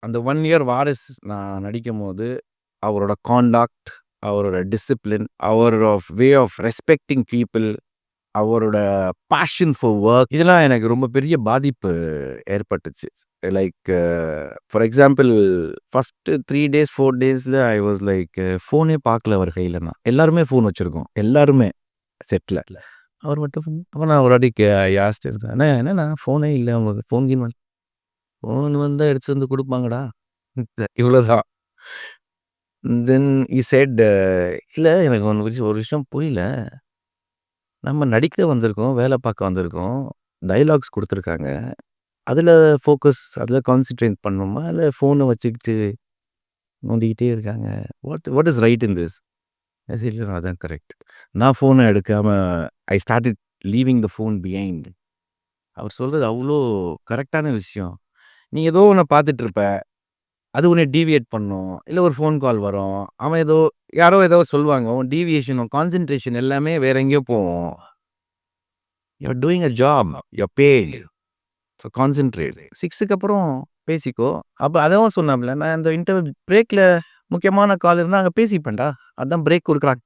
அந்த 1 இயர் வாரிஸ் நான் நடிக்கும்போது, அவரோட கான்டாக்ட், அவரோட டிசிப்ளின், அவரோட வே ஆஃப் ரெஸ்பெக்டிங் பீப்பிள், அவரோட பேஷன் ஃபார் வொர்க் இதெல்லாம் எனக்கு ரொம்ப பெரிய பாதிப்பு ஏற்பட்டுச்சு. Like for example first 3 days, 4 டேஸ்ல ஐ வாஸ் லைக் ஃபோனே பார்க்கல அவர் கையில நான். எல்லாருமே ஃபோன் வச்சிருக்கோம். எல்லாருமே செட்ல. அவர் மட்டும் அப்ப நான் ஒரு வாட்டி ஐ ஆஸ்க்ட் ஹிம், "அண்ணா என்னண்ணா ஃபோனே இல்ல உங்களுக்கு? ஃபோன் கீன் ஃபோன் வந்தா எடுத்துட்டு வந்து குடுப்பாங்கடா." இவ்வளோதான். தென் ஹி செட், "இல்ல எனக்கு ஒரு விஷயம் புரியல. நம்ம நடிக்க வந்திருக்கோம், வேலை பார்க்க வந்திருக்கோம். டயலாக்ஸ் குடுத்துருக்காங்க. அதுல ஃபோக்கஸ் அதுல கான்சன்ட்ரேட் பண்ணணுமா? இல்ல ஃபோன வச்சுக்கிட்டு நோண்டிக்கிட்டே இருக்காங்க. What is right in this?" இல்ல அதான் கரெக்ட். நான் ஃபோன எடுக்காம I started leaving the phone behind. அவர் சொல்றது அவ்ளோ கரெக்ட்டான விஷயம். நீ ஏதோ ஒண்ண பார்த்துட்டு இருப்ப. அது உன்ன டீவியேட் பண்ணும். இல்ல ஒரு ஃபோன் கால் வரும். அவன் யாரோ ஏதோ சொல்லுவாங்க. உன் டீவியேஷன், உன் கான்சன்ட்ரேஷன் எல்லாமே வேற எங்கேயோ போகும். You are doing a job. You are paid. So concentrate. 6க்கு அப்புறம் பேசிக்கோ. அப்ப அதான் சொன்னான்ல, நான் இந்த இன்டர்வல் பிரேக்ல முக்கியமான கால் இருந்தா அங்க பேசிப்பேன்டா. அதான் பிரேக் குடுக்குறாங்க.